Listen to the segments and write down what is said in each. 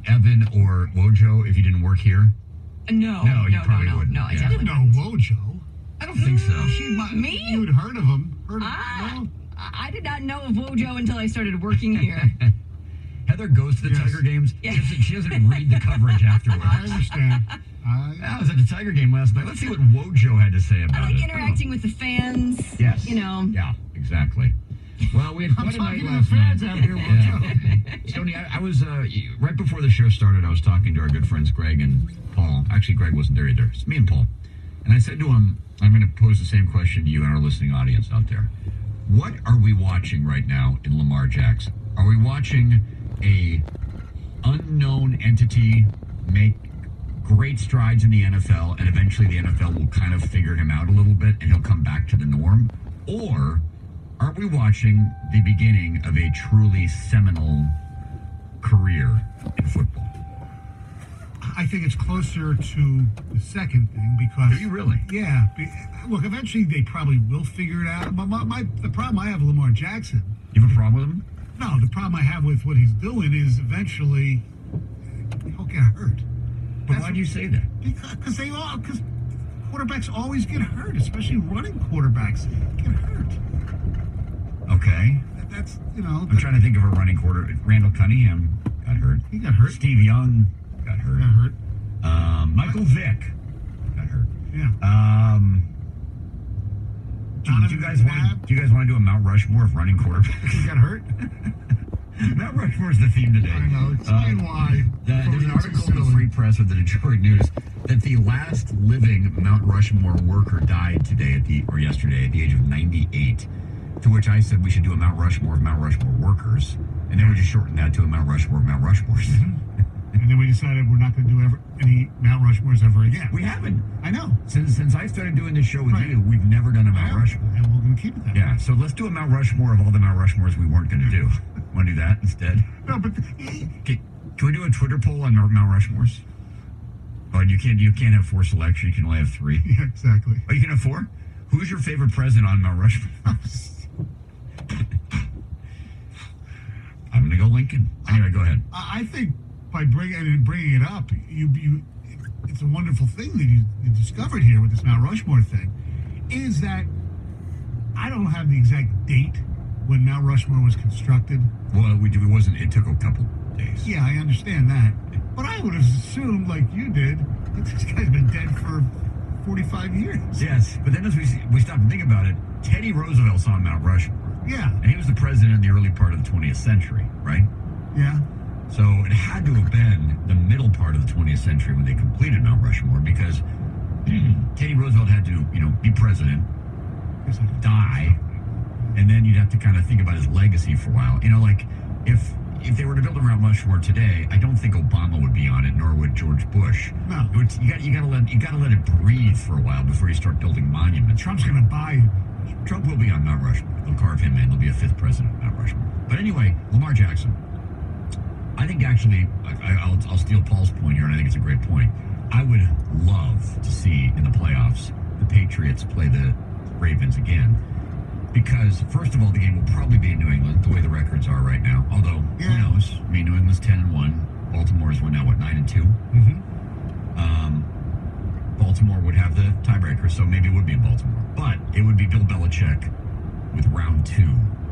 Evan or Wojo if you didn't work here? No, you probably wouldn't. No, I Yeah. definitely No, Wojo. I don't think so. Me? You'd heard of him. I did not know of Wojo until I started working here. Heather goes to the Tiger games. Yeah. She doesn't read the coverage afterwards. I understand. I was at the Tiger game last night. Let's see what Wojo had to say about I it. like interacting with the fans. Yes. You know. Yeah, exactly. Well, we had I'm quite a night talking to the last fans night. out here, Wojo. Tony, I was, right before the show started, I was talking to our good friends Greg and Paul. Actually, Greg wasn't there either. It's me and Paul. And I said to him, I'm going to pose the same question to you and our listening audience out there. What are we watching right now in Lamar Jackson? Are we watching a unknown entity make great strides in the NFL, and eventually the NFL will kind of figure him out a little bit and he'll come back to the norm? Or are we watching the beginning of a truly seminal career in football? I think it's closer to the second thing because... Do you really? Yeah. Look, eventually they probably will figure it out. But the problem I have with Lamar Jackson... You have a problem with him? No, the problem I have with what he's doing is eventually he'll get hurt. But why do you say that? Because quarterbacks always get hurt, especially running quarterbacks get hurt. Okay. That's, I'm trying to think of a running quarter. Randall Cunningham got hurt. He got hurt. Steve Young got hurt. Michael Vick got hurt. Yeah. Do you guys want to do a Mount Rushmore of running quarterbacks? He got hurt. Mount Rushmore is the theme today. I know. Explain why. There's an article in the Free Press of the Detroit News that the last living Mount Rushmore worker died yesterday at the age of 98. To which I said we should do a Mount Rushmore of Mount Rushmore workers, and then we just shortened that to a Mount Rushmore of Mount Rushmores. And then we decided we're not going to do any Mount Rushmores ever again. We haven't. I know. Since I started doing this show with you, we've never done a Mount Rushmore. And we're going to keep it that way. Yeah, so let's do a Mount Rushmore of all the Mount Rushmores we weren't going to do. Want to do that instead? No, but... Can we do a Twitter poll on Mount Rushmores? Oh, you can't have 4 selection. You can only have 3. Yeah, exactly. Oh, you can have 4? Who's your favorite president on Mount Rushmore? I'm going to go Lincoln. Anyway, go ahead. I think by bringing it up, it's a wonderful thing that you discovered here with this Mount Rushmore thing, is that I don't have the exact date when Mount Rushmore was constructed. Well, it took a couple days. Yeah, I understand that. But I would have assumed, like you did, that this guy's been dead for 45 years. Yes, but then as we stop and think about it, Teddy Roosevelt saw Mount Rushmore. Yeah. And he was the president in the early part of the 20th century, right? Yeah. So it had to have been the middle part of the 20th century when they completed Mount Rushmore, because Teddy Roosevelt had to, be president, die, and then you'd have to kind of think about his legacy for a while. If they were to build a Mount Rushmore today, I don't think Obama would be on it, nor would George Bush. No. You gotta let it breathe for a while before you start building monuments. Trump's going to buy it. Trump will be on Mount Rushmore. They'll carve him in. There'll be a 5th president of Mount Rushmore. But anyway, Lamar Jackson. I think actually, I'll steal Paul's point here, and I think it's a great point. I would love to see in the playoffs the Patriots play the Ravens again. Because, first of all, the game will probably be in New England, the way the records are right now. Although, who knows? I mean, New England's 10-1. Baltimore's won now, 9-2? Mm-hmm. Baltimore would have the tiebreaker, so maybe it would be in Baltimore. But it would be Bill Belichick with round 2,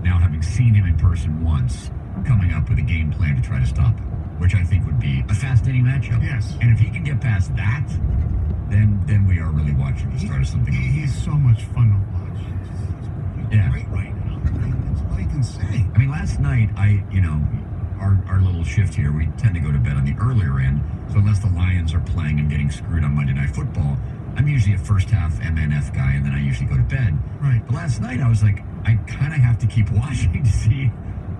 now having seen him in person once, coming up with a game plan to try to stop him, which I think would be a fascinating matchup. Yes. And if he can get past that, then we are really watching the start of something. He's so much fun to watch. He's great right now. That's all I can say. I mean, last night, our little shift here, we tend to go to bed on the earlier end, so unless the Lions are playing and getting screwed on Monday Night Football, I'm usually a first half MNF guy, and then I usually go to bed. Right. But last night, I was like, I kind of have to keep watching to see,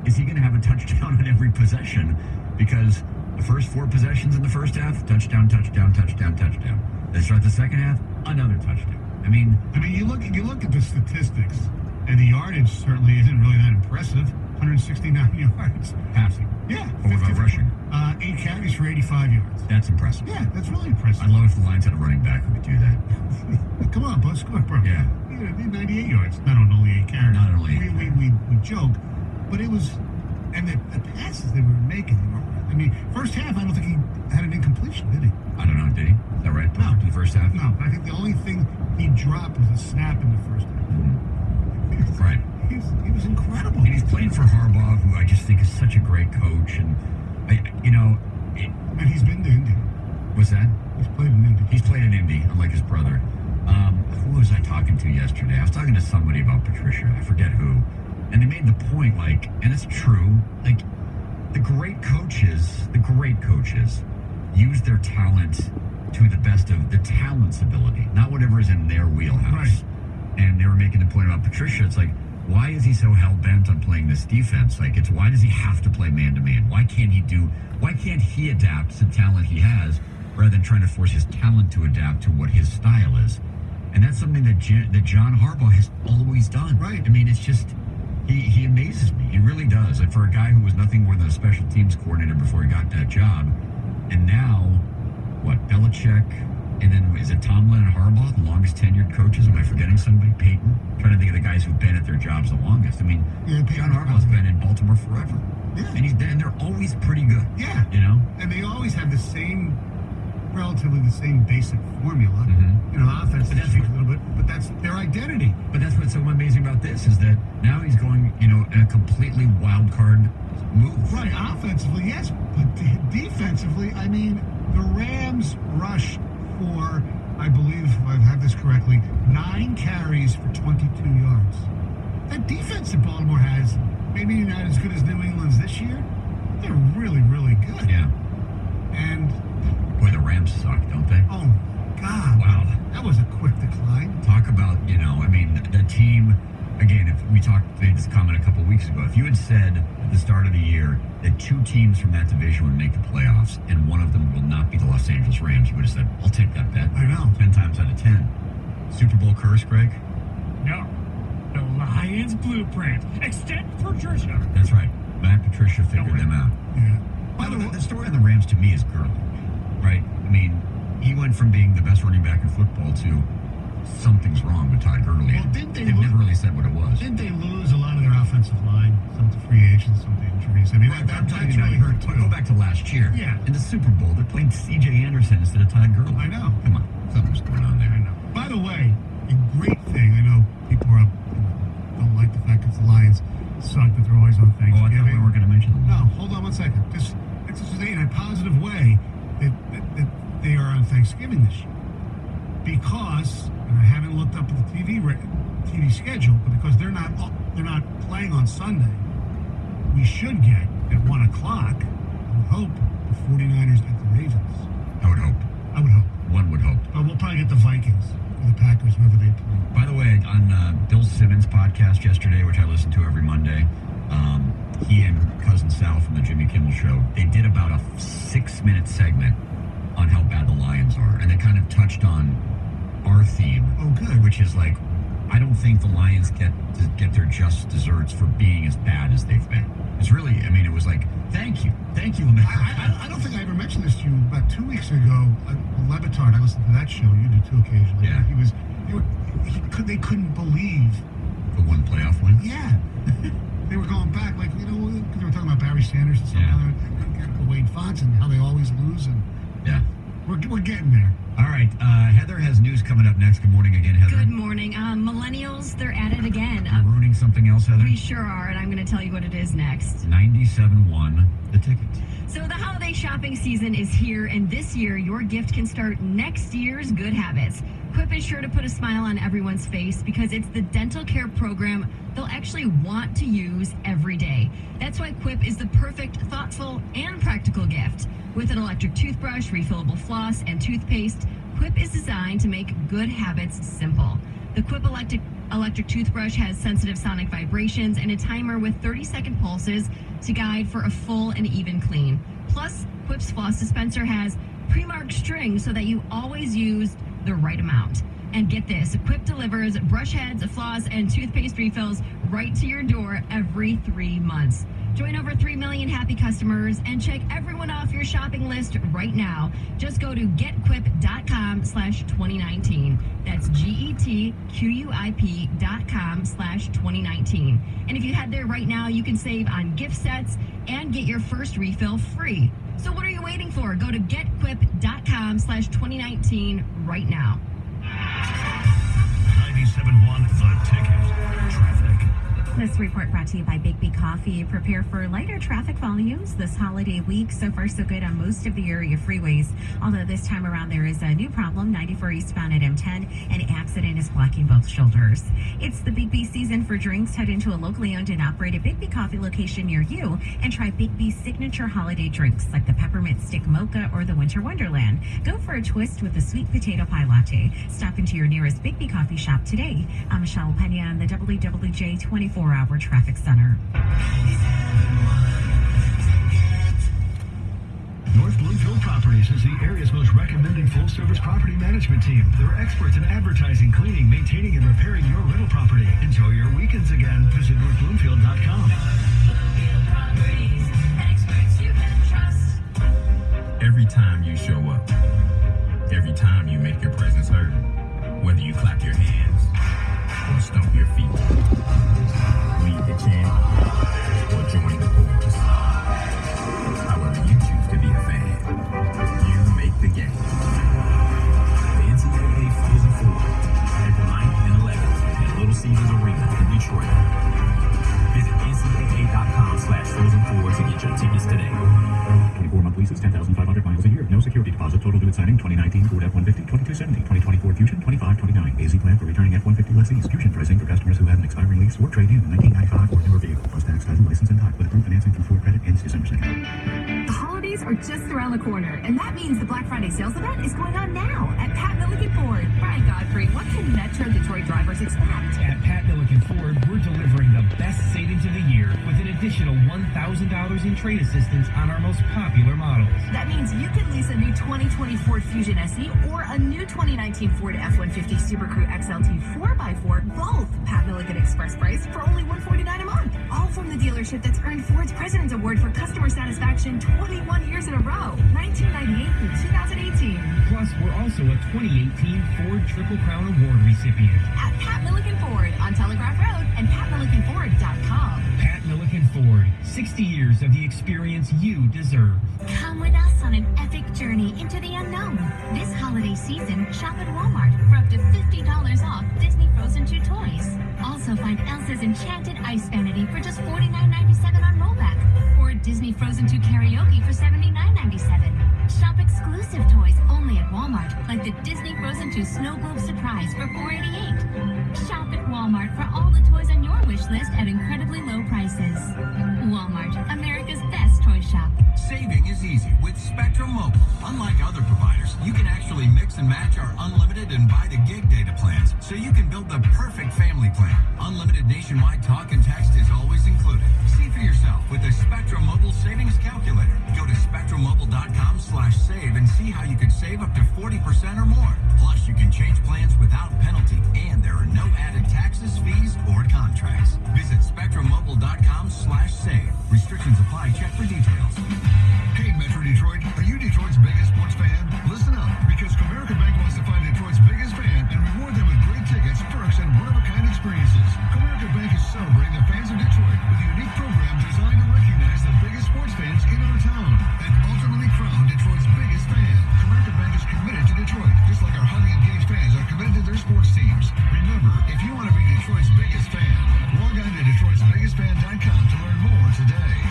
is he going to have a touchdown on every possession? Because the first 4 possessions in the first half, touchdown, touchdown, touchdown, touchdown. They start the second half, another touchdown. I mean, you look at the statistics, and the yardage certainly isn't really that impressive. 169 yards. Passing. Yeah. But what about rushing? 8 carries for 85 yards. That's impressive. Yeah, that's really impressive. I'd love if the Lions had a running back who could do that. Come on, bud, score, bro. Yeah. He had 98 yards. Not on only 8 carries. Not only 8. We joke, but it was, and the passes they were making, I mean, first half, I don't think he had an incompletion, did he? I don't know, did he? Is that right? No. In the first half? No, I think the only thing he dropped was a snap in the first half. Right. He was incredible. And he's playing for Harbaugh, who I just think is such a great coach. And, And he's been to Indy. what's that? He's played in Indy. He's played in Indy, unlike his brother. Who was I talking to yesterday? I was talking to somebody about Patricia. I forget who. And they made the point, like, and it's true, like, the great coaches use their talent to the best of the talent's ability, not whatever is in their wheelhouse. Right. And they were making the point about Patricia. It's like, why is he so hell-bent on playing this defense? Like, it's why does he have to play man-to-man? Why can't he adapt to the talent he has rather than trying to force his talent to adapt to what his style is? And that's something that John Harbaugh has always done. Right. I mean, it's just, he amazes me. He really does. Like, for a guy who was nothing more than a special teams coordinator before he got that job, and now, Belichick, and then is it Tomlin and Harbaugh, the longest tenured coaches? Am I forgetting somebody? Peyton? I'm trying to think of the guys who've been at their jobs the longest. I mean, Yeah, John Peyton's Harbaugh's probably- been in Baltimore forever. Yeah. And they're always pretty good. Yeah. You know? And they always have relatively the same basic formula. Mhm. You know, offense But that's change a little bit, but that's their identity. But that's what's so amazing about this is that now he's going, in a completely wild card move. Right, offensively, yes, but defensively, I mean, the Rams rushed for, I believe, if I have this correctly, 9 carries for 22 yards. That defense that Baltimore has, maybe not as good as New England's this year, they're really, really good. Yeah. And, Boy, the Rams suck, don't they? oh, God. Wow. That was a quick decline. Talk about, the team, again, if we made this comment a couple weeks ago, if you had said at the start of the year that 2 teams from that division would make the playoffs and one of them will not be the Los Angeles Rams, you would have said, I'll take that bet. I know. 10 times out of 10. Super Bowl curse, Greg? No. The Lions blueprint. Extend Patricia. That's right. Matt Patricia figured way. them out. Yeah. By the way, the story on the Rams to me is Gurley, right? I mean, he went from being the best running back in football to something's wrong with Todd Gurley. Well, and didn't they they've lose- never really said what it was. Didn't they lose a lot of their offensive line? Some to free agents, some to injuries. I mean, Right, but I'm that's talking about, really hurt but too. go back to last year. Yeah. In the Super Bowl, they're playing C.J. Anderson instead of Todd Gurley. I know. Come on. Something's going on there. I know. By the way, a great thing. I know people are don't like the fact that the Lions suck, that they're always on Oh, I thought we Thanksgiving. weren't going to mention them. No, hold on one second. Just it's just in a positive way that they are on Thanksgiving this year, because, and I haven't looked up at the TV schedule, but because they're not playing on Sunday, we should get at 1 o'clock. I would hope the 49ers at the Ravens. I would hope. I would hope, One would hope. but we'll probably get the Vikings or the Packers, whoever they play. By the way, on Bill Simmons' podcast yesterday, which I listen to every Monday, he and Cousin Sal from the Jimmy Kimmel Show, they did about a 6-minute segment on how bad the Lions are. And they kind of touched on our theme, Oh, good. which is like, I don't think the Lions get their just desserts for being as bad as they've been. It's really, I mean, it was like, thank you, America. I don't think I ever mentioned this to you. About 2 weeks ago, Levitard, I listened to that show. You do too occasionally. Yeah. They couldn't believe. The one playoff win. Yeah. They were going back, like, because they were talking about Barry Sanders and stuff. Yeah. Wade Fonts and how they always lose. And Yeah. we're getting there. All right. Heather has news coming up next. Good morning again, Heather. Good morning. Millennials, they're at it again. You're ruining something else, Heather? We sure are, and I'm going to tell you what it is next. 97.1 the ticket. So the holiday shopping season is here, and this year your gift can start next year's good habits. Quip is sure to put a smile on everyone's face because it's the dental care program they'll actually want to use every day. That's why Quip is the perfect, thoughtful, and practical gift. With an electric toothbrush, refillable floss, and toothpaste, Quip is designed to make good habits simple. The Quip electric toothbrush has sensitive sonic vibrations and a timer with 30-second pulses to guide for a full and even clean. Plus, Quip's floss dispenser has pre-marked string so that you always use the right amount. And get this, Quip delivers brush heads, floss, and toothpaste refills right to your door every 3 months. Join over 3 million happy customers and check everyone off your shopping list right now. Just go to getquip.com/2019. That's GETQUIP.com/2019. And if you head there right now, you can save on gift sets and get your first refill free. So what are you waiting for? Go to getquip.com/2019 right now. 97.1 The Ticket. Traffic. This report brought to you by Big B Coffee. Prepare for lighter traffic volumes this holiday week. So far, so good on most of the area freeways. Although this time around, there is a new problem. 94 eastbound at M10. An accident is blocking both shoulders. It's the Big B season for drinks. Head into a locally owned and operated Big B Coffee location near you and try Big B's signature holiday drinks like the Peppermint Stick Mocha or the Winter Wonderland. Go for a twist with the Sweet Potato Pie Latte. Stop into your nearest Big B Coffee shop today. I'm Michelle Pena on the WWJ 24-hour traffic center. North Bloomfield Properties is the area's most recommended full-service property management team. They're experts in advertising, cleaning, maintaining, and repairing your rental property. Enjoy your weekends again. Visit northbloomfield.com. Every time you show up, every time you make your presence heard, whether you clap your hands or stomp your feet, lead the chant or join the chorus. However you choose to be a fan, you make the game. The NCAA Frozen Four, April 9th and 11th at Little Caesars Arena in Detroit. Visit ncaa.com/Frozen4 to get your tickets today. 24-month leases, 10,500 miles a year. No security deposit. Total due at signing. 2019 Ford F-150, 2270. 2024 Fusion, 2529. AZ plan for returning F-150 lessees. Fusion pricing for customers who have an expiring lease or trade in a 1995 or newer vehicle. Plus tax, title, license, and doc with approved financing through Ford Credit ends December 2nd. The holidays are just around the corner, and that means the Black Friday sales event is going on now at Pat Milliken Ford. Brian Godfrey, what can Metro Detroit drivers expect? At Pat Milliken Ford, we're delivering the best savings of the year with an additional $1,000 in trade assistance on our most popular models. That means you can lease a new 2020 Ford Fusion SE or a new 2019 Ford F-150 Super Crew XLT 4x4, both Pat Milliken Express price for only $149 a month. All from the dealership that's earned Ford's President's Award for customer satisfaction 21 years in a row, 1998 through 2018. Plus, we're also a 2018 Ford Triple Crown Award recipient. At Pat Milliken Ford on Telegraph Road and PatMillikenFord.com. Pat Milliken Ford, 60 years of the experience you deserve. Come with us on an epic journey into the unknown. This holiday season, shop at Walmart for up to $50 off Disney Frozen 2 toys. Also find Elsa's Enchanted Ice Vanity for just $49.97 on rollback, or Disney Frozen 2 Karaoke for $79.97. Shop exclusive toys only at Walmart, like the Disney Frozen 2 Snow Globe Surprise for $4.88. Shop at Walmart for all the toys on your wish list at incredibly low prices. Walmart, America's best toy shop. Saving is easy with Spectrum Mobile. Unlike other providers, you can actually mix and match our unlimited and by-the-gig data plans, so you can build the perfect family plan. Unlimited nationwide talk and text is always included. See for yourself with the Spectrum Mobile Savings Calculator. Go to spectrummobile.com/save and see how you could save up to 40% or more. Plus, you can change plans without penalty, and there are no added taxes, fees, or contracts. Visit spectrummobile.com/save. Restrictions apply. Check for details. Hey, Metro Detroit, are you Detroit's biggest sports fan? Listen up, because Comerica Bank wants to find Detroit's biggest fan and reward them with great tickets, perks, and one-of-a-kind experiences. Comerica Bank is celebrating the fans of Detroit with a unique program designed to recognize the biggest sports fans in our town and ultimately crown Detroit's biggest fan. Comerica Bank is committed to Detroit, just like our highly engaged fans are committed to their sports teams. Remember, if you want to be Detroit's biggest fan, log on to Detroit'sBiggestFan.com to learn more today.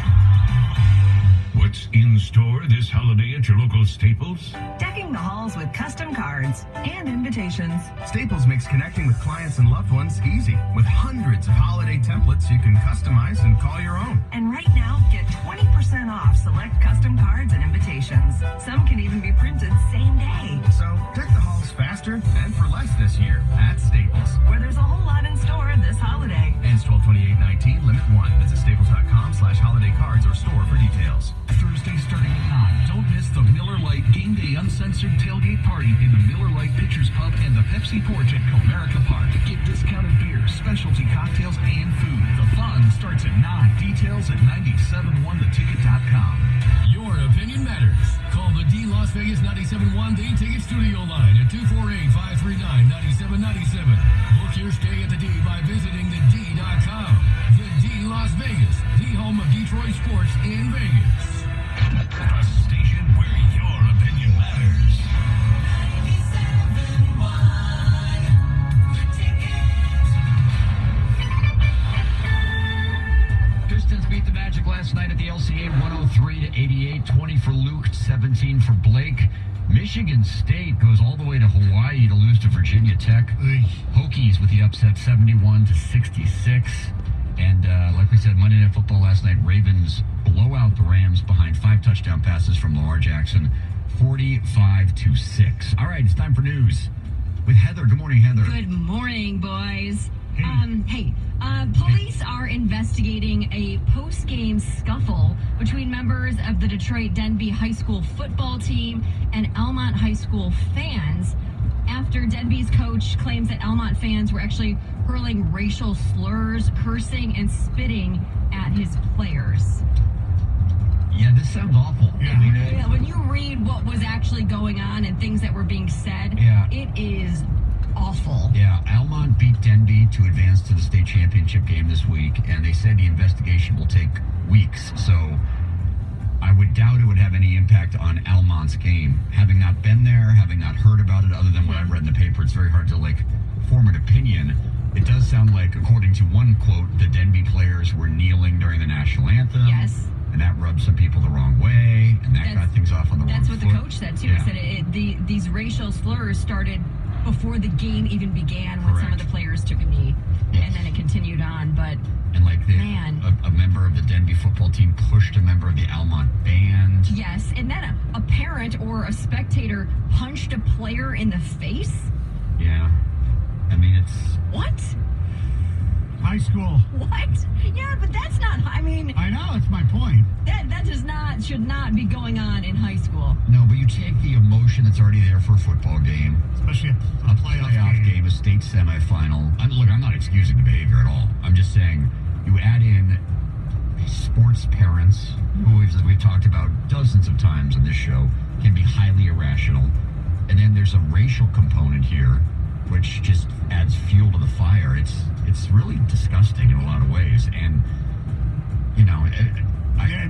What's in store this holiday at your local Staples? Decking the halls with custom cards and invitations. Staples makes connecting with clients and loved ones easy. With hundreds of holiday templates you can customize and call your own. And right now, get 20% off select custom cards and invitations. Some can even be printed same day. So deck the halls faster and for less this year at Staples, where there's a whole lot in store this holiday. Ends 12/28/19, limit 1. Visit staples.com/holiday cards or store for details. Thursday starting at 9. Don't miss the Miller Lite Game Day Uncensored Tailgate Party in the Miller Lite Pictures Pub and the Pepsi Porch at Comerica Park. Get discounted beer, specialty cocktails, and food. The fun starts at 9. Details at 971theticket.com. Your opinion matters. Call the D Las Vegas 97.1 The Ticket Studio line at 248-539-9797. Book your stay at the D by visiting thed.com. The D Las Vegas, the home of Detroit sports in Vegas. The station where your opinion matters. 97.1 The Ticket. Pistons beat the Magic last night at the LCA 103-88, 20 for Luke, 17 for Blake. Michigan State goes all the way to Hawaii to lose to Virginia Tech. Hokies with the upset, 71-66. And like we said, Monday Night Football last night, Ravens blow out the Rams behind 5 touchdown passes from Lamar Jackson, 45-6. All right, it's time for news with Heather. Good morning, Heather. Good morning, boys. Police are investigating a post-game scuffle between members of the Detroit Denby High School football team and Almont High School fans after Denby's coach claims that Almont fans were actually hurling racial slurs, cursing, and spitting at his players. Yeah, this sounds awful. Yeah. When you read what was actually going on and things that were being said, it is awful. Yeah, Almont beat Denby to advance to the state championship game this week, and they said the investigation will take weeks, so I would doubt it would have any impact on Almont's game. Having not been there, having not heard about it other than what I've read in the paper, it's very hard to, form an opinion. It does sound like, according to one quote, the Denby players were kneeling during the national anthem. Yes. And that rubbed some people the wrong way, and that got things off on the wrong foot. That's what the coach said, too. Yeah. He said these racial slurs started before the game even began when some of the players took a knee. Yes. And then it continued on, but... And a member of the Denby football team pushed a member of the Almont band. Yes, and then a parent or a spectator punched a player in the face? Yeah. I mean, it's... What? High school. What? Yeah, but that's not... I mean... I know, it's my point. That should not be going on in high school. No, but you take the emotion that's already there for a football game. Especially a playoff game, a state semifinal. I'm not excusing the behavior at all. I'm just saying you add in sports parents, who, as we've talked about dozens of times on this show, can be highly irrational. And then there's a racial component here, which just adds fuel to the fire. It's really disgusting in a lot of ways. And,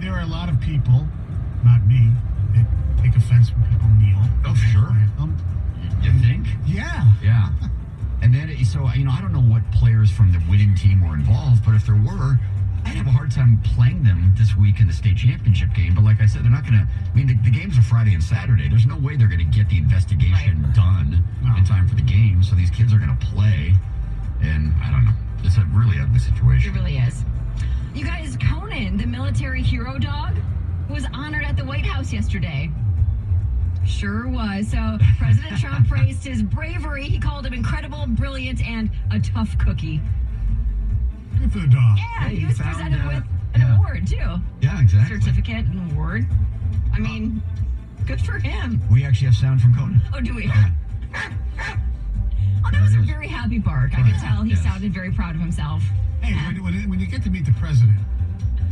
there are a lot of people, not me, that take offense when people kneel. Oh, sure. You think? Yeah. Yeah. And then, I don't know what players from the winning team were involved, but if there were, I'd have a hard time playing them this week in the state championship game. But like I said, they're not going to... I mean, the games are Friday and Saturday. There's no way they're going to get the investigation done in time for the game. So these kids are going to play. And I don't know. It's a really ugly situation. It really is. You guys, Conan, the military hero dog, was honored at the White House yesterday. Sure was. So President Trump praised his bravery. He called him incredible, brilliant, and a tough cookie. Good for the dog. Yeah, he was presented with an award, too. Yeah, exactly. Certificate and award. I mean, good for him. We actually have sound from Conan. Oh, do we? Oh, that was a very happy bark. I could tell he sounded very proud of himself. Hey, when you get to meet the president,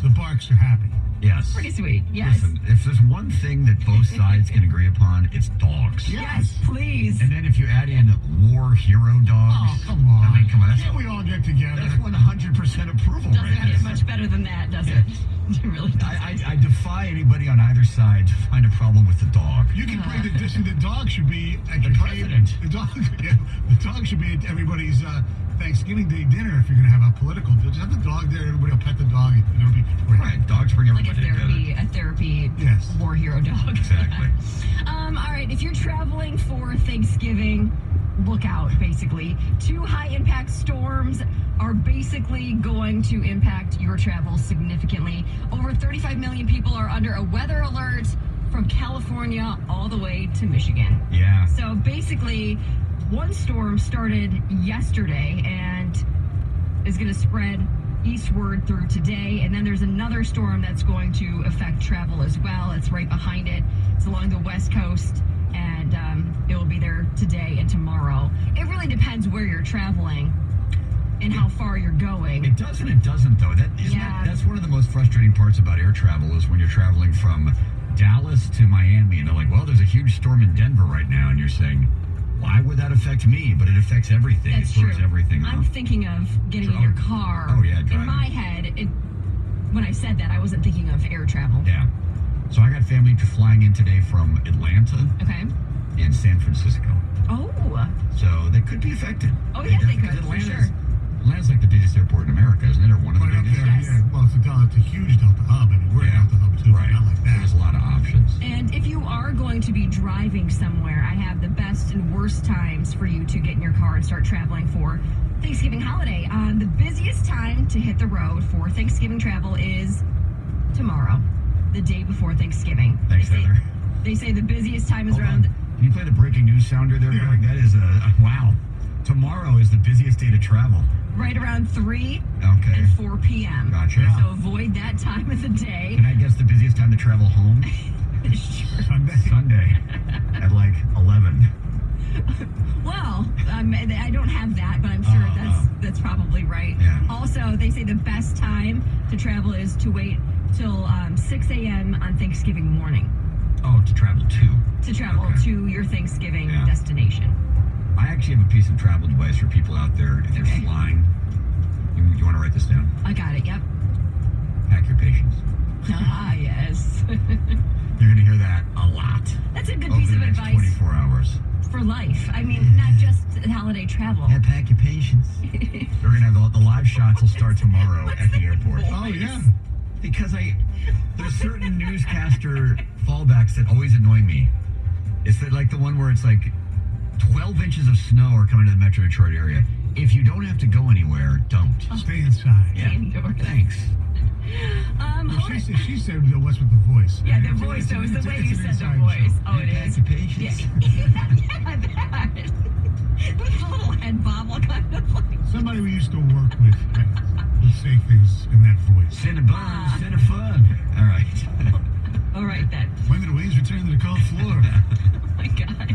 the barks are happy. Yes. Pretty sweet, yes. Listen, if there's one thing that both sides can agree upon, it's dogs. Yes, please. And then if you add in war hero dogs. Oh, come on. I mean, come on. Can't we all get together? That's 100% approval Doesn't right get much better than that, does it? It really doesn't. I defy anybody on either side to find a problem with the dog. You can bring the dog should be at the president. The dog should be at everybody's Thanksgiving Day dinner if you're going to have a political. Just have the dog there. Everybody will pet the dog. And it'll be great. Right. Dogs bring everybody together. A therapy war hero dog. Exactly. All right. If you're traveling for Thanksgiving, look out, basically. 2 high-impact storms are basically going to impact your travel significantly. Over 35 million people are under a weather alert from California all the way to Michigan. Yeah. So basically, one storm started yesterday and is going to spread eastward through today, and then there's another storm that's going to affect travel as well. It's right behind it. It's along the west coast, and it will be there today and tomorrow. It really depends where you're traveling and how far you're going. It does and it doesn't, though. That's one of the most frustrating parts about air travel is when you're traveling from Dallas to Miami, and they're like, well, there's a huge storm in Denver right now, and you're saying, why would that affect me? But it affects everything. That's it throws true. everything I'm off. thinking of getting in your car. Oh, yeah, In driving. my head, when I said that, I wasn't thinking of air travel. Yeah. So I got family flying in today from Atlanta Okay. and San Francisco. Oh. So they could be affected. Oh, yeah, they could, for sure. Atlanta's like the busiest airport in America, isn't it? Or one of the Right up biggest? there, yeah. Well, it's a huge Delta hub. I mean, we're a Delta hub too, Right. not like So that. there's a lot of options. And if you are going to be driving somewhere, I have the best and worst times for you to get in your car and start traveling for Thanksgiving holiday. The busiest time to hit the road for Thanksgiving travel is tomorrow, the day before Thanksgiving. Thanks, Heather. They say the busiest time is Hold around... on. Can you play the breaking news sounder there, Greg? That is wow. Tomorrow is the busiest day to travel. Right around 3 Okay. and 4 p.m. Gotcha. So avoid that time of the day. Can I guess the busiest time to travel home? Sure. Sunday at like 11. Well, I don't have that, but I'm sure that's probably right. Yeah. Also, they say the best time to travel is to wait till 6 a.m. on Thanksgiving morning Oh, to travel to. to travel Okay. to your Thanksgiving Yeah. destination. I actually have a piece of travel advice for people out there. If you're flying, you want to write this down? I got it, yep. Pack your patience. Ah, yes. You're going to hear that a lot. That's a good over piece the of next advice 24 hours. for life. I mean, not just holiday travel. Yeah, pack your patience. They're going to have the live shots will start tomorrow at the airport. Oh, yeah. Because there's certain newscaster fallbacks that always annoy me. It's like the one where it's like 12 inches of snow are coming to the Metro Detroit area. If you don't have to go anywhere, don't. Stay inside. Yeah. Indoors. Thanks. Well, she said what's with the voice? Yeah, the voice, though, is the way you said the voice. Oh, it is. Pack your patience. Yeah, that. With a little head bobble, kind of like. Somebody we used to work with would say things in that voice. Cinnabon, Cinnafun. All right. All right, then. When did the wings return to the cold floor? Oh, my gosh.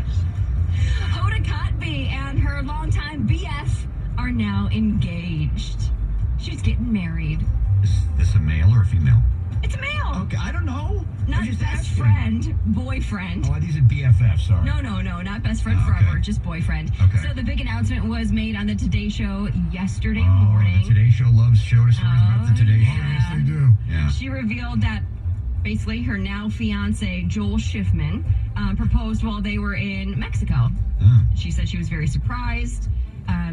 Hoda Kotb and her longtime BF are now engaged. She's getting married. Is this a male or a female? It's a male. Okay, I don't know. Not I'm just best asking. friend, boyfriend. Oh, these are BFF, sorry. No, not best friend Oh, okay. forever, just boyfriend. Okay. So the big announcement was made on the Today Show yesterday Oh, morning. the Today Show loves show stories about the Today Show. yeah. Yes, they do. Yeah. She revealed that basically her now fiance, Joel Schiffman, proposed while they were in Mexico. Oh. She said she was very surprised.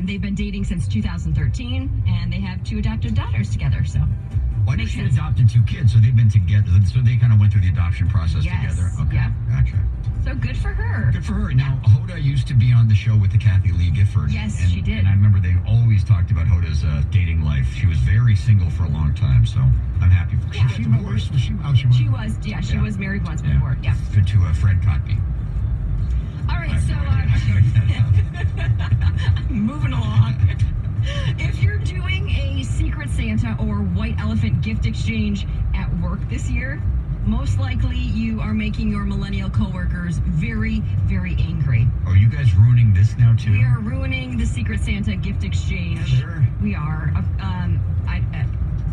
They've been dating since 2013, and they have 2 adopted daughters together. So, Well, I know makes she sense. adopted 2 kids, so they've been together. So they kind of went through the adoption process Yes, together. Okay, yeah. gotcha. So good for her. Good for her. Now, Hoda used to be on the show with the Kathy Lee Gifford. Yes, and, she did. And I remember they always talked about Hoda's dating life. She was very single for a long time, so I'm happy for her. Yeah. She got divorced. She was married once before. Yeah. To Fred Cotby. All right, I have so no idea. moving along. If you're doing a Secret Santa or White Elephant gift exchange at work this year, most likely you are making your millennial coworkers very, very angry. Are you guys ruining this now, too? We are ruining the Secret Santa gift exchange. Heather? We are.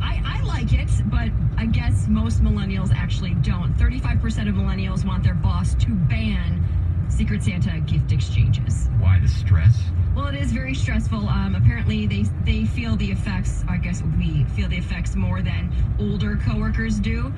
I like it, but I guess most millennials actually don't. 35% of millennials want their boss to ban Secret Santa gift exchanges. Why the stress? Well, it is very stressful. Apparently, they feel the effects. I guess we feel the effects more than older coworkers do.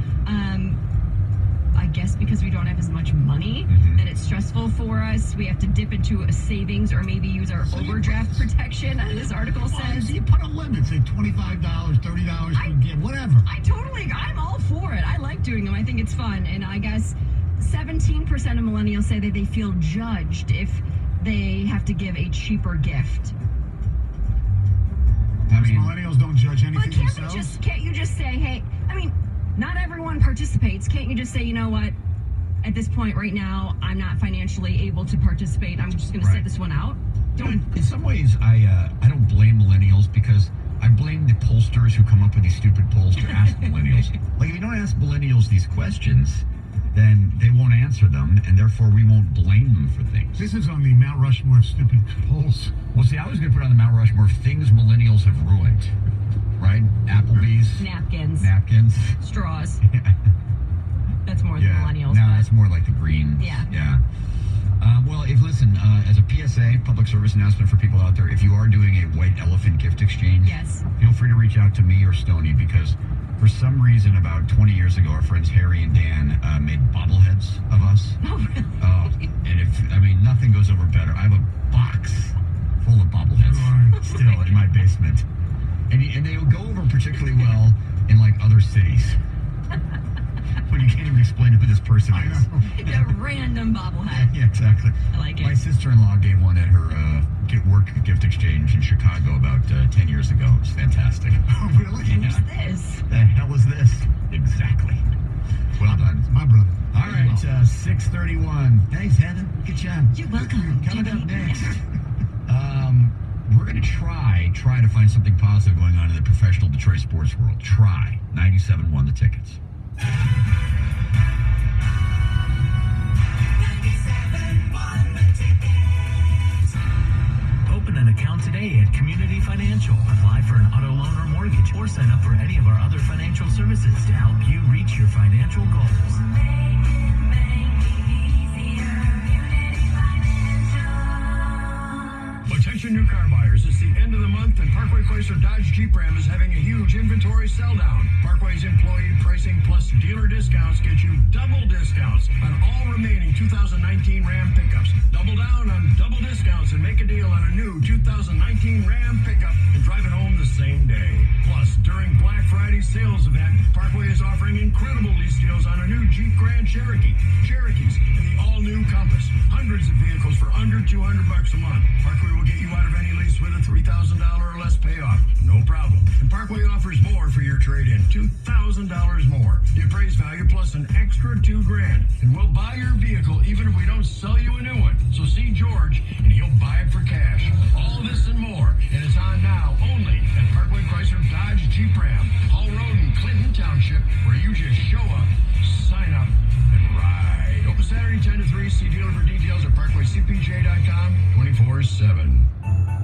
I guess because we don't have as much money, that it's stressful for us. We have to dip into a savings or maybe use our overdraft protection, as this article says. You put a limit, say $25, $30 per gift, whatever. I'm all for it. I like doing them. I think it's fun. And I guess 17% of millennials say that they feel judged if they have to give a cheaper gift. Millennials don't judge anything But themselves. can't you just say, hey, I mean, not everyone participates. Can't you just say, you know what? At this point right now, I'm not financially able to participate. I'm just going to sit this one out. In some ways, I don't blame millennials because I blame the pollsters who come up with these stupid polls to ask millennials. Like, if you don't ask millennials these questions, then they won't answer them, and therefore we won't blame them for things. This is on the Mount Rushmore of stupid polls. Well, see, I was going to put on the Mount Rushmore of things millennials have ruined, right? Applebee's. Napkins. Straws. That's more than millennials. No, but that's more like the green. Yeah. Yeah. Well, as a PSA, public service announcement for people out there, if you are doing a White Elephant gift exchange, Yes. feel free to reach out to me or Stoney because For some reason, about 20 years ago, our friends Harry and Dan made bobbleheads of us. Oh, really? Oh, and nothing goes over better. I have a box full of bobbleheads still in my basement. And they go over particularly well in, like, other cities. When you can't even explain who this person is. A random bobblehead. Yeah, exactly. I like it. My sister-in-law gave one at her work gift exchange in Chicago about 10 years ago. It was fantastic. Oh, really? Who's this? The hell is this? Exactly. Well done. It's my brother. All right, 6:31. Thanks, Heather. Good job. You're welcome. Coming up next. We're going to try to find something positive going on in the professional Detroit sports world. Try. 97.1 The Tickets. Open an account today at Community Financial. Apply for an auto loan or mortgage, or sign up for any of our other financial services to help you reach your financial goals. Attention new car buyers, it's the end of the month and Parkway Chrysler Dodge Jeep Ram is having a huge inventory sell down. Parkway's employee pricing plus dealer discounts get you double discounts on all remaining 2019 Ram pickups. Double down on double discounts and make a deal on a new 2019 Ram pickup and drive it home the same day. Plus, during Black Friday sales event, Parkway is offering incredible lease deals on a new Jeep Grand Cherokee, Cherokees, and the all-new Compass. Hundreds of vehicles for under $200 a month. Parkway will get you out of any lease with a $3,000 or less payoff. No problem. And Parkway offers more for your trade-in. $2,000 more. The appraised value plus an extra $2,000. And we'll buy your vehicle even if we don't sell you a new one. So see George and he'll buy it for cash. All this and more. And it's on now only at Parkway Chrysler Dodge Jeep Ram. Hall Road in Clinton Township, where you just show up, sign up, and ride. Open Saturday 10 to 3. See dealer for details at parkwaycpj.com 24/7.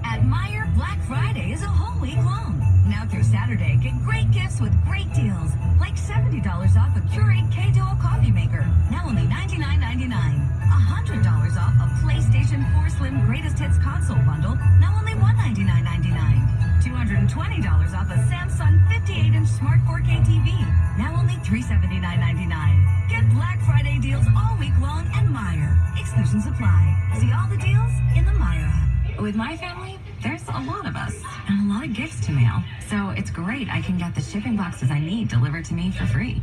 At Meijer, Black Friday is a whole week long. Now through Saturday, get great gifts with great deals, like $70 off a Keurig K-Duo coffee maker, now only $99.99. $100 off a PlayStation 4 Slim Greatest Hits console bundle, now only $199.99. $220 off a Samsung 58-inch Smart 4K TV, now only $379.99. Get Black Friday deals all week long at Meijer. Exclusions apply. See all the deals in the Meijer app. With my family, there's a lot of us and a lot of gifts to mail. So it's great I can get the shipping boxes I need delivered to me for free.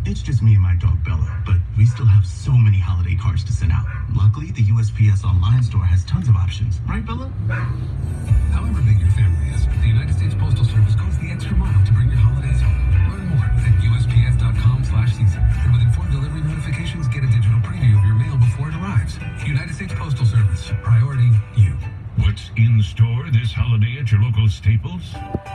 It's just me and my dog Bella, but we still have so many holiday cards to send out. Luckily, the USPS online store has tons of options. Right, Bella? However big your family is, the United States Postal Service goes the extra mile to bring your holidays home. Learn more at USPS.com/season. And with informed delivery notifications, get a digital preview of your mail before it arrives. United States Postal Service. Priority you. What's in store this holiday at your local Staples?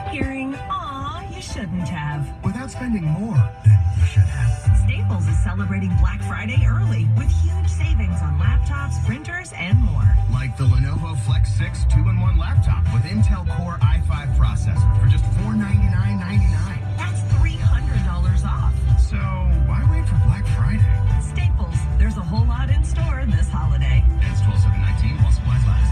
Hearing, aw, you shouldn't have. Without spending more than you should have. Staples is celebrating Black Friday early with huge savings on laptops, printers, and more. Like the Lenovo Flex 6 2-in-1 laptop with Intel Core i5 processor for just $499.99. That's $300 off. So why wait for Black Friday? Staples, there's a whole lot in store this holiday. Ends 12/7/19 while supplies last.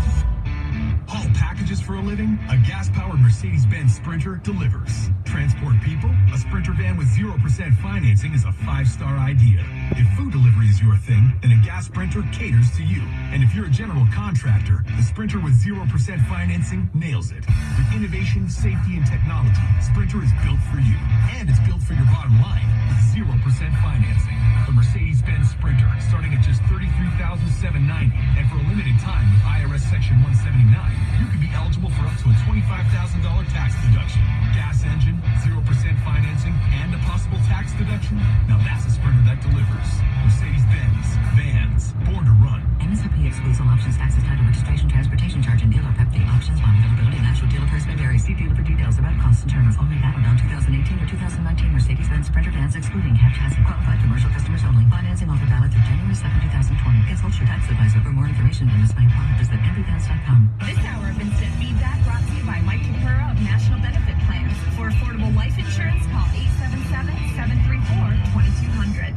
Haul packages for a living? A gas-powered Mercedes-Benz Sprinter delivers. Transport people? A Sprinter van with 0% financing is a 5-star idea. If food delivery is your thing, then a gas Sprinter caters to you. And if you're a general contractor, the Sprinter with 0% financing nails it. With innovation, safety, and technology, Sprinter is built for you. And it's built for your bottom line with 0% financing. The Mercedes-Benz Sprinter, starting at just $33,790, and for a limited time with IRS Section 179, you could be eligible for up to a $25,000 tax deduction. Gas engine, 0% financing, and a possible tax deduction? Now that's a Sprinter that delivers. Mercedes-Benz. Vans. Born to run. MSRP excludes all options, taxes, title, registration, transportation charge, and dealer PEP fee. Options, bond availability, and actual dealer price may vary. See dealer for details about costs and terms. Only valid on 2018 or 2019 Mercedes-Benz Sprinter vans excluding cab chassis. Qualified commercial customers only. Financing offer valid through January 2nd, 2020. Consult your tax advisor for more information. And this may apply. Visit mvvans.com. This hour of instant feedback brought to you by Mike Tempura of National Benefit Plans. For affordable life insurance, call 877-734-2200.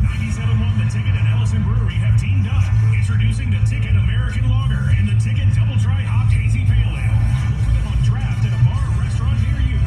97.1 The Ticket and Ellison Brewery have teamed up. Introducing the Ticket American Lager and the Ticket Double Dry Hopped Hazy Pale Ale. Look for them on draft at a bar or restaurant near you.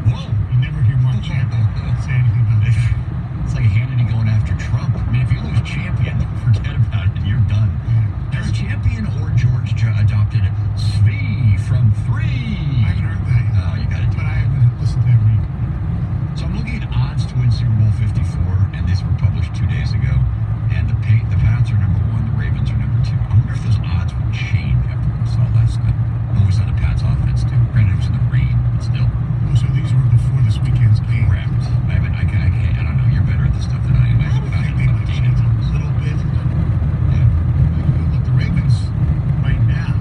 Whoa! You never hear Mark Champion say anything about that. It's like Hannity going after Trump. I mean, if you lose Champion, forget about it. You're done. There's Champion or George adopted Svi from 3. I haven't heard that yet. Oh, you got to do But it. I haven't listened to every. So I'm looking at odds to win Super Bowl 54, and these were published 2 days ago. And the Pats are number 1, the Ravens are number 2. I wonder if those odds will change after what we saw last night. What we saw the Pats offense do. Granted, it was in the rain, but still. Oh, so these were before this weekend's game. Correct. I don't know. You're better at this stuff than I am. I would think they might change a little bit. Yeah. Look, the Ravens right now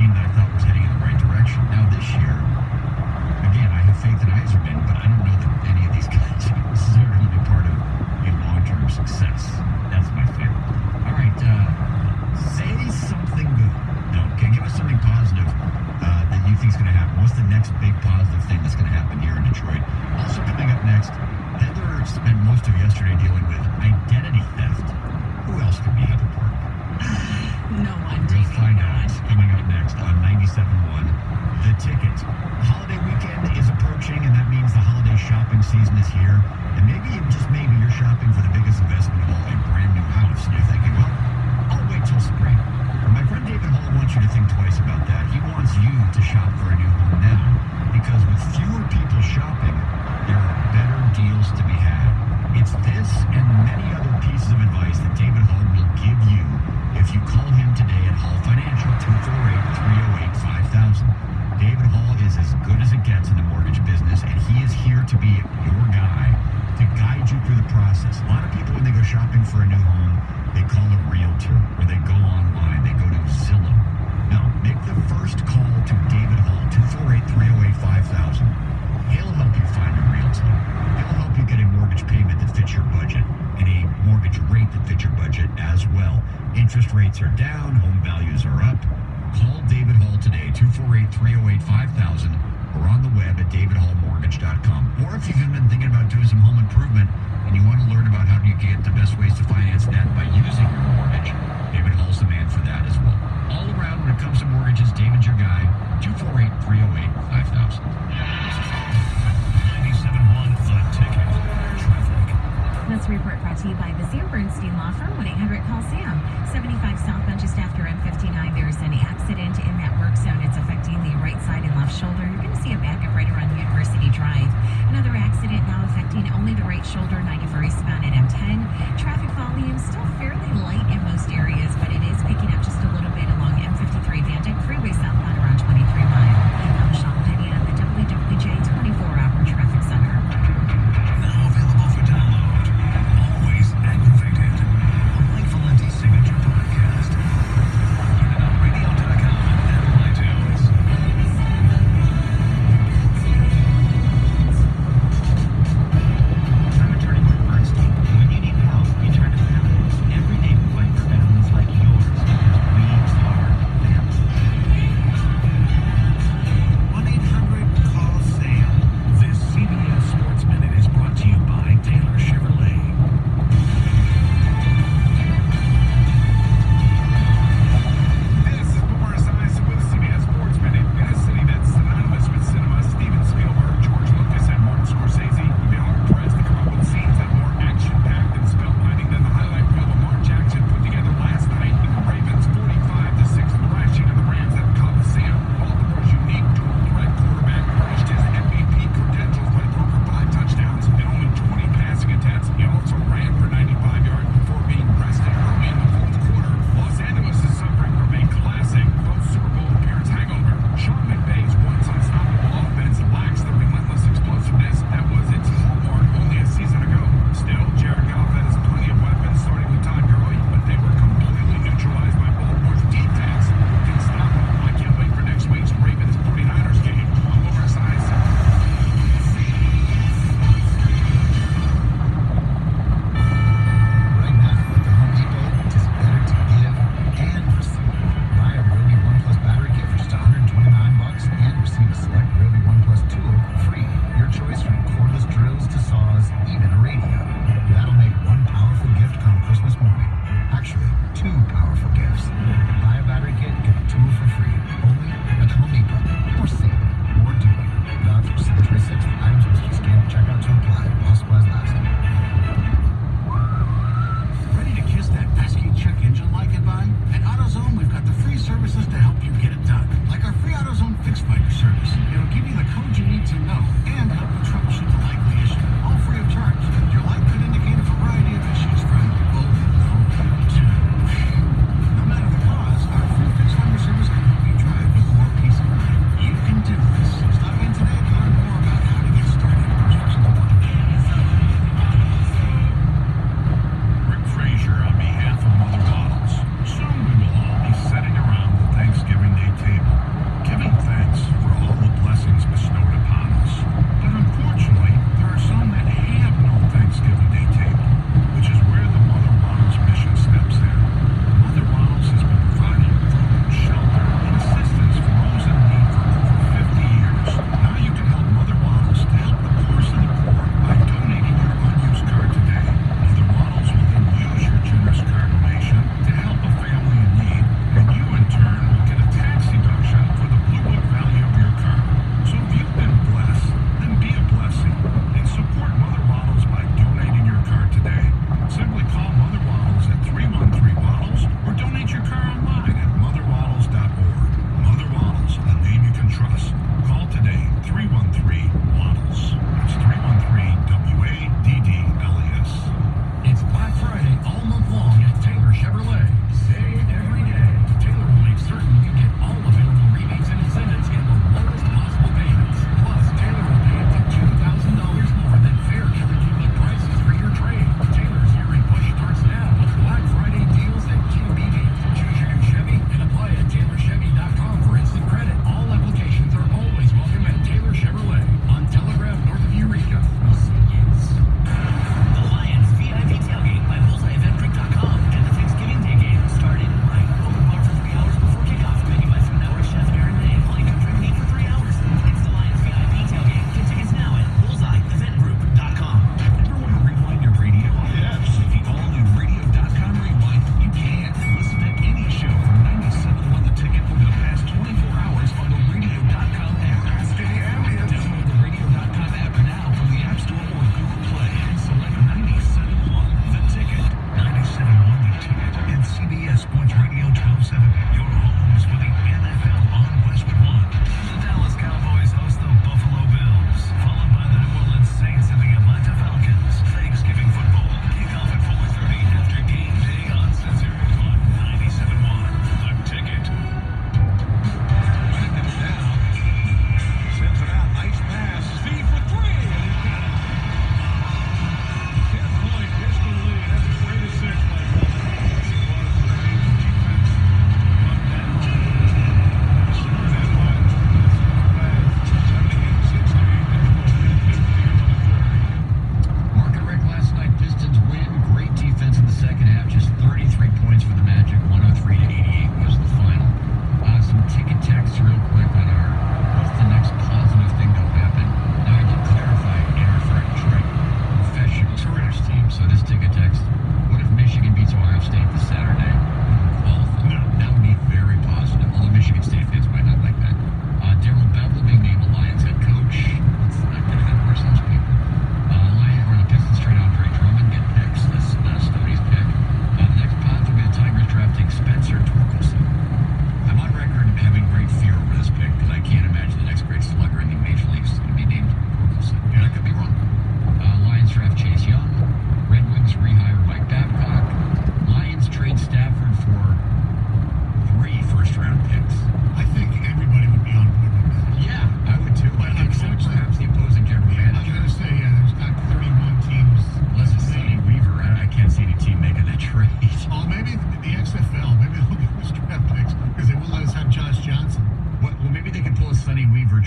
team that I thought was heading in the right direction. Now this year, again, I have faith in Iserman, but I don't know that any of these guys are necessarily be part of a long-term success. That's my fear. All right, say something good. No, okay, give us something positive that you think is going to happen. What's the next big positive thing that's going to happen here in Detroit? Also coming up next, Heather spent most of yesterday dealing with identity theft. Who else could be Heather Park? No one. We'll find out coming up next on 97.1 The Ticket. The holiday weekend is approaching, and that means the holiday shopping season is here. And maybe, just maybe, you're shopping for the biggest investment of all, a brand new house. And you're thinking, well, I'll wait till spring. Well, my friend David Hall wants you to think twice about that. He wants you to shop for a new home now, because with fewer people shopping, there are better deals to be had. It's this and many other pieces of advice that David Hall will give you if you call him today at Hall Financial, 248-308-5000. David Hall is as good as it gets in the mortgage business, and he is here to be your guy, to guide you through the process. A lot of people, when they go shopping for a new home, they call a realtor, or they go online, they go to Zillow. No, make the first call to David Hall, 248-308-5000. He'll help you find a realtor. He'll help you get a mortgage payment that fits your budget and a mortgage rate that fits your budget as well. Interest rates are down, home values are up. Call David Hall today, 248-308-5000, or on the web at davidhallmortgage.com. Or if you've been thinking about doing some home improvement and you want to learn about how you get the best ways to finance that by using your mortgage, David Hall's the man for that as well. All around, when it comes to mortgages, David's your guy, 248-308-5000. 97.1 The Ticket. Traffic. This report brought to you by the Sam Bernstein Law Firm, 1-800-CALL-SAM. 75 southbound just after M59, there's an accident in that work zone. It's affecting the right side and left shoulder. You're going to see a backup right around University Drive. Another accident now affecting only the right shoulder, 94 eastbound at M10. Traffic volume still fairly light in most areas, but it is picking up just a little bit along M53 Van Dyke Freeway southbound around 23 Mile. I'm Michelle Penny at the WWJ 24-hour traffic center. Now available for download. Always activated. A Mike Valenti signature podcast. Get it on radio.com and iTunes. I'm attorney Mark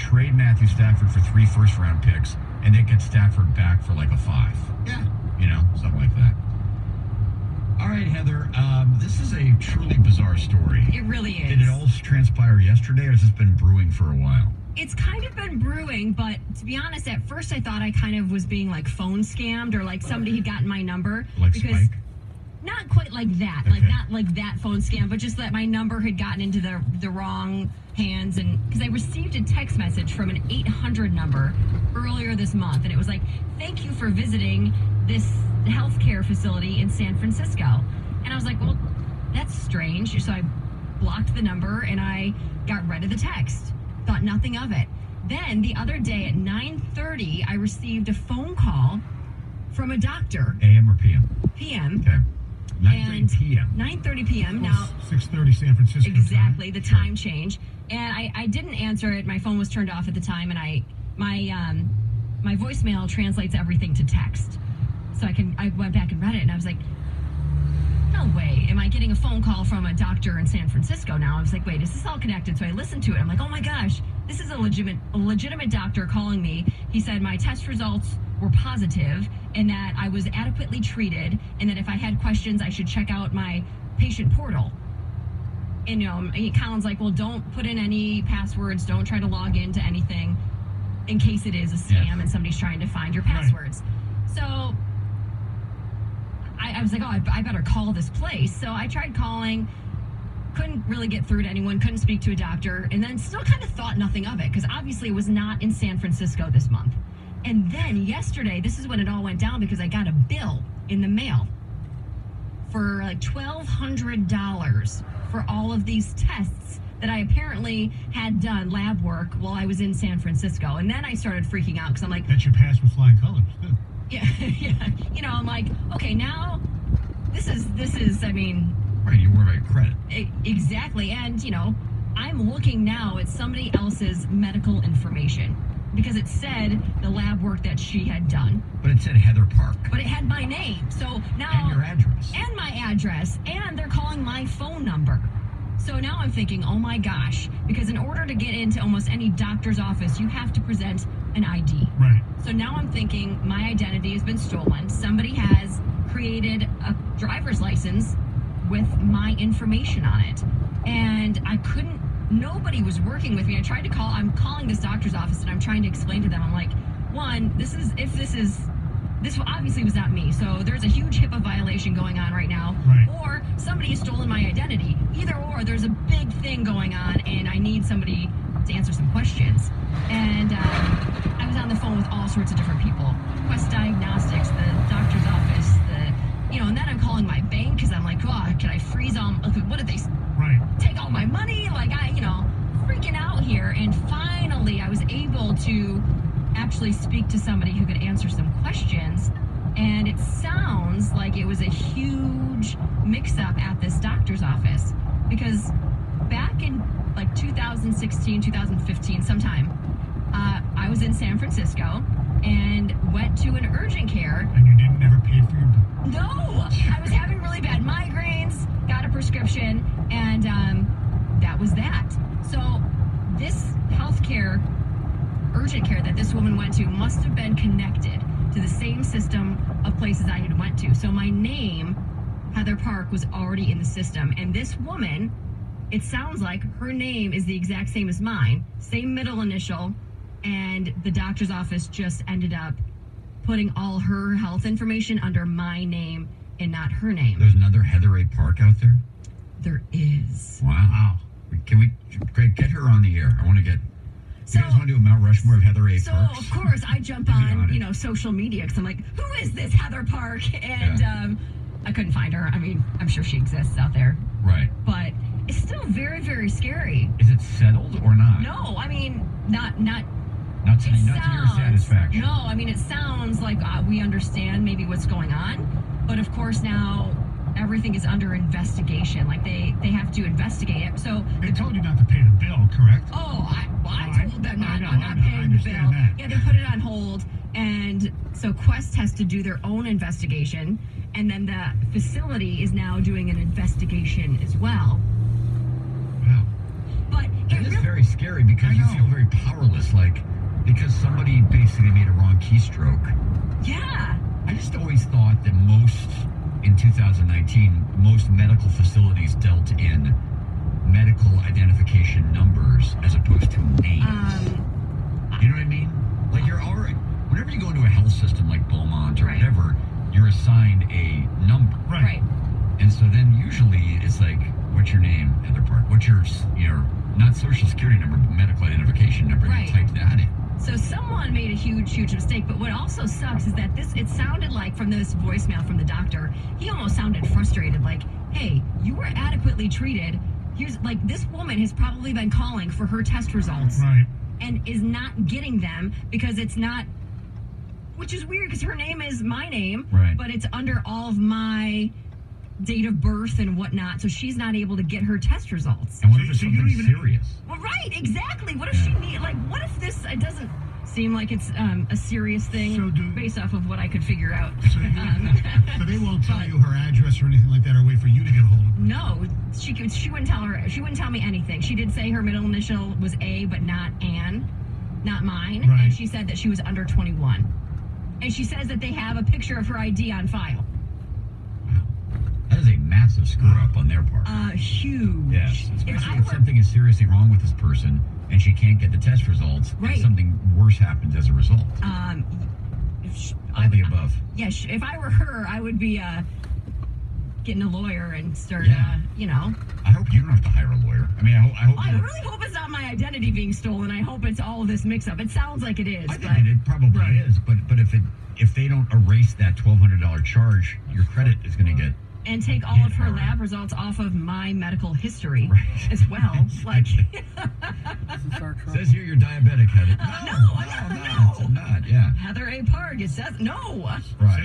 trade Matthew Stafford for 3 first-round picks and then get Stafford back for like a 5. Yeah. You know, something like that. All right, Heather, this is a truly bizarre story. It really is. Did it all transpire yesterday, or has this been brewing for a while? It's kind of been brewing, but to be honest, at first I thought I kind of was being like phone scammed or like somebody had gotten my number. Like because Spike? Not quite like that. Okay. Like not like that phone scam, but just that my number had gotten into the wrong hands. And because I received a text message from an 800 number earlier this month, and it was like, thank you for visiting this healthcare facility in San Francisco. And I was like, well, that's strange. So I blocked the number and I got rid of the text. Thought nothing of it. Then the other day at 9:30, I received a phone call from a doctor. AM or PM? PM. Okay. 9:30 p.m. 9:30 p.m. Now, 6:30 San Francisco. exactly, the time change. And I didn't answer it. My phone was turned off at the time, and my voicemail translates everything to text. So I went back and read it, and I was like, no way. Am I getting a phone call from a doctor in San Francisco now? I was like, wait, is this all connected? So I listened to it. I'm like, oh my gosh, this is a legitimate doctor calling me. He said my test results were positive and that I was adequately treated and that if I had questions, I should check out my patient portal. And, you know, Colin's like, well, don't put in any passwords. Don't try to log into anything in case it is a scam and somebody's trying to find your passwords. Right. So I was like, oh, I better call this place. So I tried calling, couldn't really get through to anyone, couldn't speak to a doctor, and then still kind of thought nothing of it because obviously it was not in San Francisco this month. And then yesterday, this is when it all went down because I got a bill in the mail for like $1,200 for all of these tests that I apparently had done lab work while I was in San Francisco. And then I started freaking out because I'm like, that you passed with flying colors. Good. Yeah, yeah. You know, I'm like, okay, now this is, I mean. Right, you worry about credit. Exactly. And, you know, I'm looking now at somebody else's medical information because it said the lab work that she had done. But it said Heather Park. But it had my name. So now. And your address. And my address. And they're calling my phone number. So now I'm thinking, oh my gosh, because in order to get into almost any doctor's office, you have to present an ID. Right. So now I'm thinking my identity has been stolen. Somebody has created a driver's license with my information on it. And nobody was working with me. I tried to call, I'm calling this doctor's office and I'm trying to explain to them, I'm like, one, this obviously was not me. So there's a huge HIPAA violation going on right now. Right. Or somebody has stolen my identity. Either or, there's a big thing going on and I need somebody to answer some questions. And I was on the phone with all sorts of different people. Quest Diagnostics, the doctor's office, and then I'm calling my bank because I'm like, oh, can I freeze all, what did they take all my money? Like, freaking out here. And finally, I was able to actually speak to somebody who could answer some questions. And it sounds like it was a huge mix-up at this doctor's office because back in like 2016, 2015, sometime, I was in San Francisco and went to an urgent care. And you never paid for your bill? No! I was having really bad migraines, got a prescription, and that was that. So this healthcare, urgent care that this woman went to must have been connected to the same system of places I had went to. So my name, Heather Park, was already in the system. And this woman, it sounds like her name is the exact same as mine, same middle initial, and the doctor's office just ended up putting all her health information under my name and not her name. There's another Heather A. Park out there? There is. Wow. Can we, Greg, get her on the air? I want to get... You guys want to do a Mount Rushmore of Heather A. Parks? So, of course, I jump on, social media because I'm like, who is this Heather Park? And I couldn't find her. I mean, I'm sure she exists out there. Right. But it's still very, very scary. Is it settled or not? No, I mean, not to your satisfaction. No, I mean, it sounds like we understand maybe what's going on. But, of course, now everything is under investigation. Like, they have to investigate it. So they told you not to pay the bill, correct? Oh, I told them I'm not paying the bill. That. Yeah, they put it on hold. And so Quest has to do their own investigation. And then the facility is now doing an investigation as well. Wow. But That is very scary because you feel very powerless, like because somebody basically made a wrong keystroke. Yeah. I just always thought that in 2019, most medical facilities dealt in medical identification numbers as opposed to names. You know what I mean? Like you're already, whenever you go into a health system like Beaumont or whatever, you're assigned a number. Right. And so then usually it's like, what's your name, Heather Park? What's your not social security number, but medical identification number? And you type that in. So someone made a huge mistake, but what also sucks is that it sounded like from this voicemail from the doctor, he almost sounded frustrated, like, hey, you were adequately treated. Here's, like, this woman has probably been calling for her test results. Right. And is not getting them because it's not, which is weird because her name is my name, but it's under all of my date of birth and whatnot, so she's not able to get her test results. And what if it's something serious? Well, right, exactly. What if she need, like, what if this, it doesn't seem like it's a serious thing based off of what I could figure out. So they won't tell you her address or anything like that, or wait for you to get a hold of her? No, she wouldn't tell me anything. She did say her middle initial was A, but not Ann, not mine, and she said that she was under 21. And she says that they have a picture of her ID on file. That is a massive screw-up on their part. Huge. Yes, especially if something is seriously wrong with this person and she can't get the test results and something worse happens as a result. All the above. Yeah, if I were her, I would be getting a lawyer and start, you know. I hope you don't have to hire a lawyer. I mean, I really hope it's not my identity being stolen. I hope it's all of this mix-up. It sounds like it is. I think it probably is, but if they don't erase that $1,200 charge, your credit is going to get... And take all of her lab results off of my medical history as well. Like, says here you're diabetic, Heather. No. It's not. Yeah. Heather A. Park, it says no. Right.